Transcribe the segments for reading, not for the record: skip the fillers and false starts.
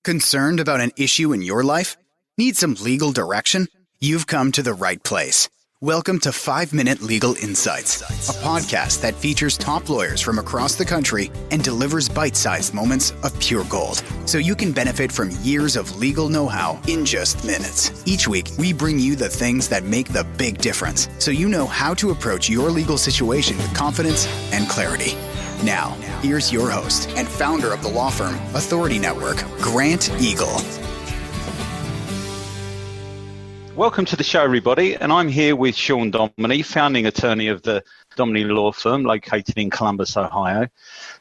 Concerned about an issue in your life? Need some legal direction? You've come to the right place. Welcome to 5-Minute Legal Insights, a podcast that features top lawyers from across the country and delivers bite-sized moments of pure gold, so you can benefit from years of legal know-how in just minutes. Each week, we bring you the things that make the big difference, so you know how to approach your legal situation with confidence and clarity. Now, here's your host and founder of the law firm Authority Network, Grant Eagle. Welcome to the show, everybody, and I'm here with Shawn Dominy, founding attorney of the Dominy Law Firm, located in Columbus, Ohio.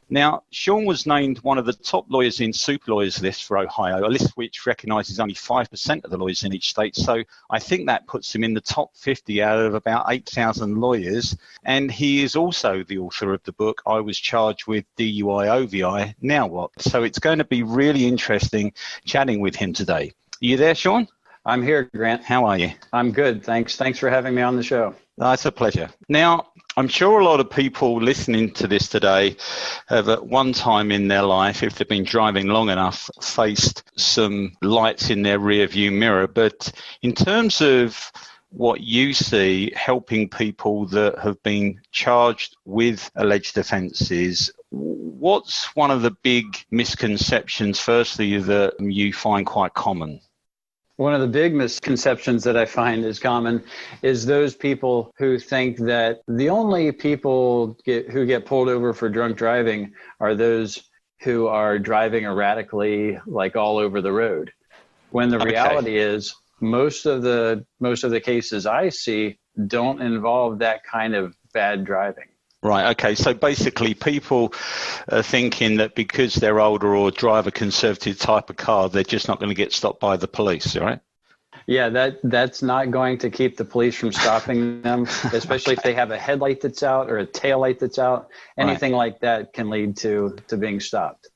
Now, Shawn was named one of the top lawyers in Super Lawyers list for Ohio, a list which recognises only 5% of the lawyers in each state. So I think that puts him in the top 50 out of about 8,000 lawyers. And he is also the author of the book, I Was Charged with DUI, OVI, Now What? So it's going to be really interesting chatting with him today. Are you there, Shawn? I'm here, Grant. How are you? I'm good. Thanks for having me on the show. It's a pleasure. Now, I'm sure a lot of people listening to this today have at one time in their life, if they've been driving long enough, faced some lights in their rear view mirror. But in terms of what you see helping people that have been charged with alleged offences, what's one of the big misconceptions, firstly, that you find quite common? One of the big misconceptions that I find is common is those people who think that the only people who get pulled over for drunk driving are those who are driving erratically, like all over the road. When the reality is most of the cases I see don't involve that kind of bad driving. Right. Okay. So basically people are thinking that because they're older or drive a conservative type of car, they're just not going to get stopped by the police, right? Yeah, that's not going to keep the police from stopping them, especially if they have a headlight that's out or a tail light that's out. Anything like that can lead to being stopped.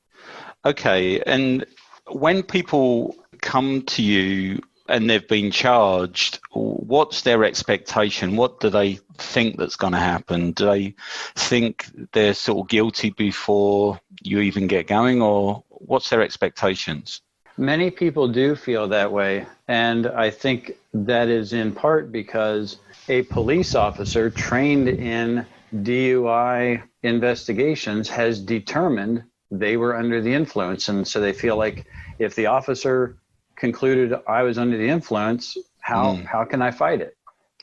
Okay. And when people come to you and they've been charged, what's their expectation? What do they think that's going to happen? Do they think they're sort of guilty before you even get going, or what's their expectations? Many people do feel that way, and I think that is in part because a police officer trained in DUI investigations has determined they were under the influence, and so they feel like if the officer concluded I was under the influence, how can I fight it?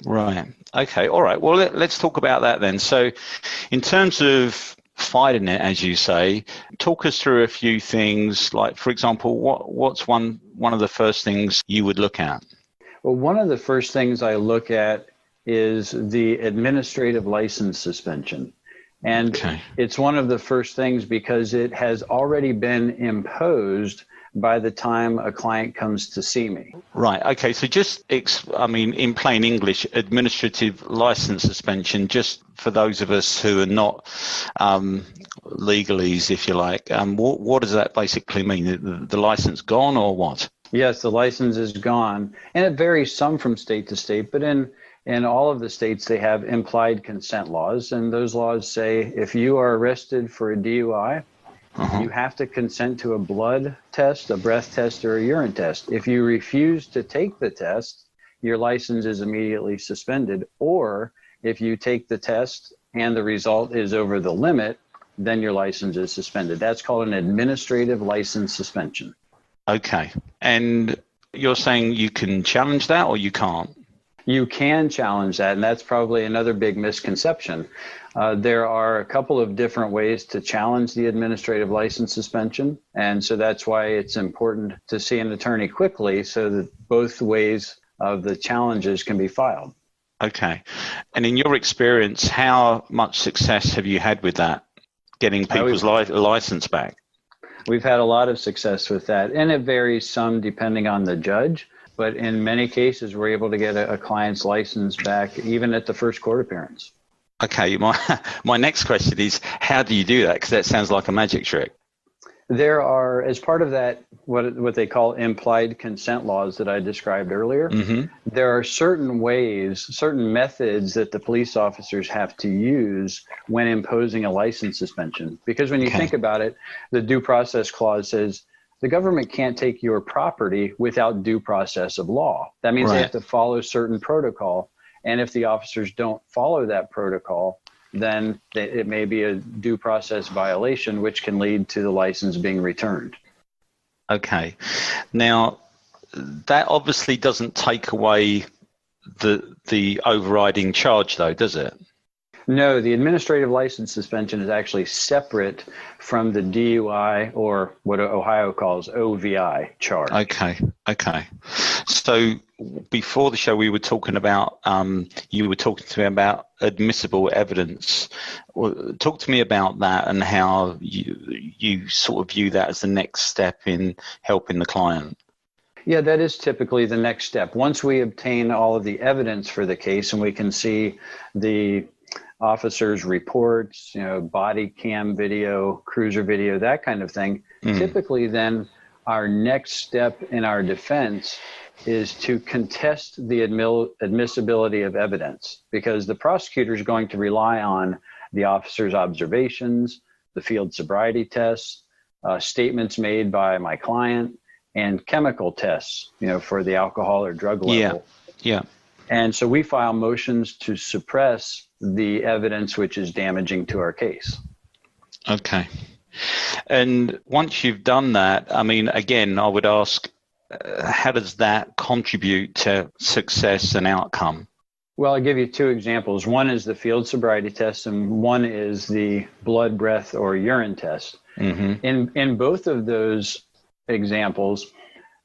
Right. Okay. All right. Well, let's talk about that then. So in terms of fighting it, as you say, talk us through a few things. Like, for example, what's one of the first things you would look at? Well, one of the first things I look at is the administrative license suspension. And it's one of the first things because it has already been imposed by the time a client comes to see me. Right. Okay. So just, in plain English, administrative license suspension, just for those of us who are not legalese, if you like, what does that basically mean? The license gone or what? Yes, the license is gone. And it varies some from state to state, but in all of the states, they have implied consent laws. And those laws say if you are arrested for a DUI, you have to consent to a blood test, a breath test, or a urine test. If you refuse to take the test, your license is immediately suspended. Or if you take the test and the result is over the limit, then your license is suspended. That's called an administrative license suspension. Okay. And you're saying you can challenge that or you can't? You can challenge that, and that's probably another big misconception. There are a couple of different ways to challenge the administrative license suspension, and so that's why it's important to see an attorney quickly so that both ways of the challenges can be filed. Okay. And in your experience, how much success have you had with that, getting people's license back? We've had a lot of success with that, and it varies some depending on the judge. But in many cases, we're able to get a client's license back even at the first court appearance. Okay, my next question is, how do you do that? Because that sounds like a magic trick. There are, as part of that, what they call implied consent laws that I described earlier, there are certain ways, certain methods that the police officers have to use when imposing a license suspension. Because when you think about it, the due process clause says the government can't take your property without due process of law. That means they have to follow certain protocol. And if the officers don't follow that protocol, then it may be a due process violation, which can lead to the license being returned. Okay. Now, that obviously doesn't take away the overriding charge, though, does it? No, the administrative license suspension is actually separate from the DUI, or what Ohio calls OVI charge. Okay. So before the show, we were talking about, you were talking to me about admissible evidence. Talk to me about that and how you sort of view that as the next step in helping the client. Yeah, that is typically the next step. Once we obtain all of the evidence for the case and we can see the officers' reports, body cam video, cruiser video, that kind of thing, typically then our next step in our defense is to contest the admissibility of evidence, because the prosecutor is going to rely on the officer's observations, the field sobriety tests, statements made by my client, and chemical tests, for the alcohol or drug level. Yeah. And so we file motions to suppress the evidence which is damaging to our case. Okay. And once you've done that, I mean, again, I would ask, how does that contribute to success and outcome? Well, I'll give you two examples. One is the field sobriety test, and one is the blood, breath, or urine test. In both of those examples,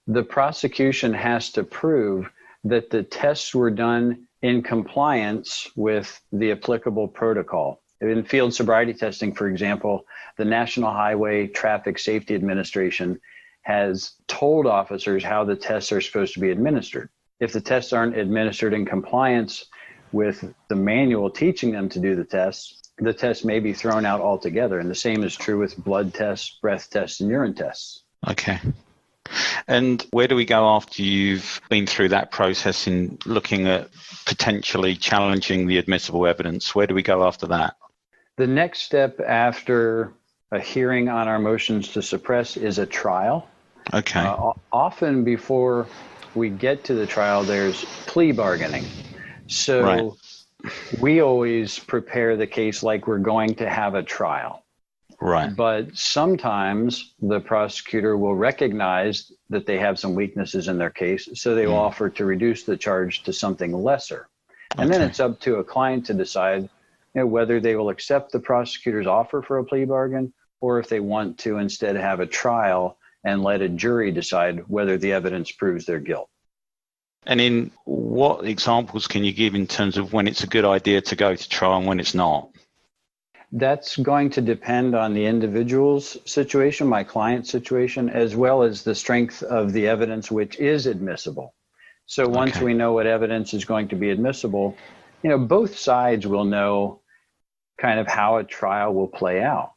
the prosecution has to prove that the tests were done in compliance with the applicable protocol. In field sobriety testing, for example, the National Highway Traffic Safety Administration has told officers how the tests are supposed to be administered. If the tests aren't administered in compliance with the manual teaching them to do the test may be thrown out altogether. And the same is true with blood tests, breath tests, and urine tests. Okay. And where do we go after you've been through that process in looking at potentially challenging the admissible evidence? Where do we go after that? The next step after a hearing on our motions to suppress is a trial. Okay. Often before we get to the trial, there's plea bargaining. So we always prepare the case like we're going to have a trial. Right. But sometimes the prosecutor will recognize that they have some weaknesses in their case, so they will offer to reduce the charge to something lesser. And then it's up to a client to decide whether they will accept the prosecutor's offer for a plea bargain, or if they want to instead have a trial and let a jury decide whether the evidence proves their guilt. And in what examples can you give in terms of when it's a good idea to go to trial and when it's not? That's going to depend on the individual's situation, my client's situation, as well as the strength of the evidence which is admissible. So once we know what evidence is going to be admissible, both sides will know kind of how a trial will play out.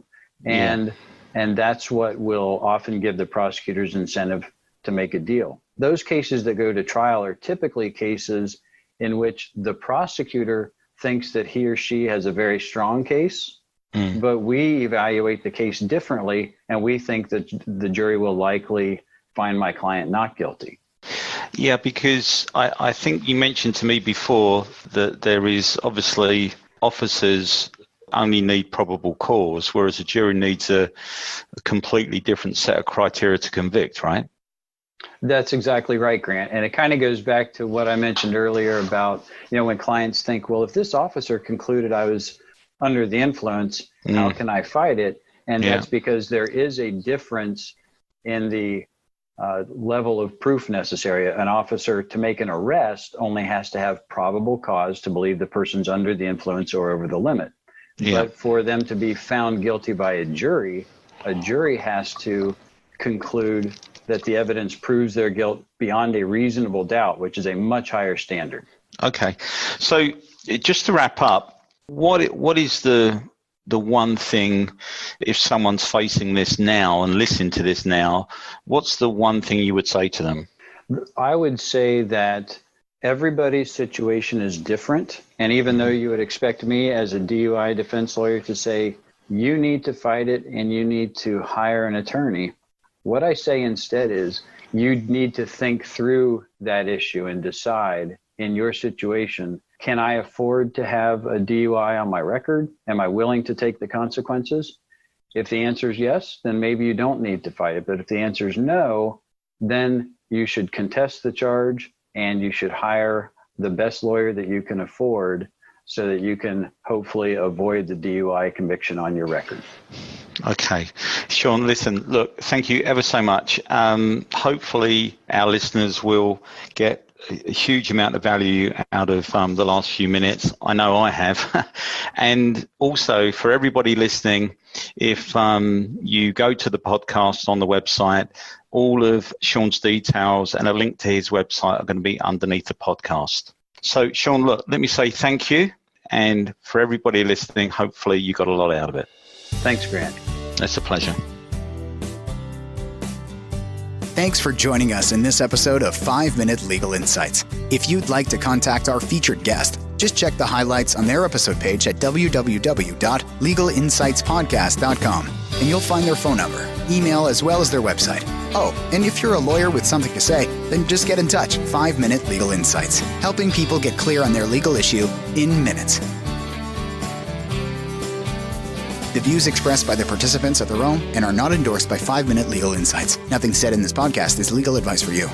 And that's what will often give the prosecutors incentive to make a deal. Those cases that go to trial are typically cases in which the prosecutor thinks that he or she has a very strong case, but we evaluate the case differently, and we think that the jury will likely find my client not guilty. Yeah, because I think you mentioned to me before that there is obviously officers only need probable cause, whereas a jury needs a completely different set of criteria to convict, right? That's exactly right, Grant. And it kind of goes back to what I mentioned earlier about, when clients think, well, if this officer concluded I was under the influence, how can I fight it? And that's because there is a difference in the level of proof necessary. An officer to make an arrest only has to have probable cause to believe the person's under the influence or over the limit. But for them to be found guilty by a jury has to conclude that the evidence proves their guilt beyond a reasonable doubt, which is a much higher standard. Okay. So just to wrap up, what is the one thing, if someone's facing this now and listening to this now, what's the one thing you would say to them? I would say that everybody's situation is different. And even though you would expect me as a DUI defense lawyer to say, you need to fight it and you need to hire an attorney, What I say instead is you need to think through that issue and decide in your situation, can I afford to have a DUI on my record? Am I willing to take the consequences? If the answer is yes, then maybe you don't need to fight it. But if the answer is no, then you should contest the charge and you should hire the best lawyer that you can afford so that you can hopefully avoid the DUI conviction on your record. Okay. Shawn, listen, look, thank you ever so much. Hopefully our listeners will get a huge amount of value out of the last few minutes. I know I have. And also for everybody listening, if you go to the podcast on the website, all of Shawn's details and a link to his website are going to be underneath the podcast. So Shawn, look, let me say thank you. And for everybody listening, hopefully you got a lot out of it. Thanks, Grant. It's a pleasure. Thanks for joining us in this episode of 5-Minute Legal Insights. If you'd like to contact our featured guest, just check the highlights on their episode page at www.legalinsightspodcast.com, and you'll find their phone number, email, as well as their website. Oh, and if you're a lawyer with something to say, then just get in touch. 5-Minute Legal Insights, helping people get clear on their legal issue in minutes. The views expressed by the participants are their own and are not endorsed by 5-Minute Legal Insights. Nothing said in this podcast is legal advice for you.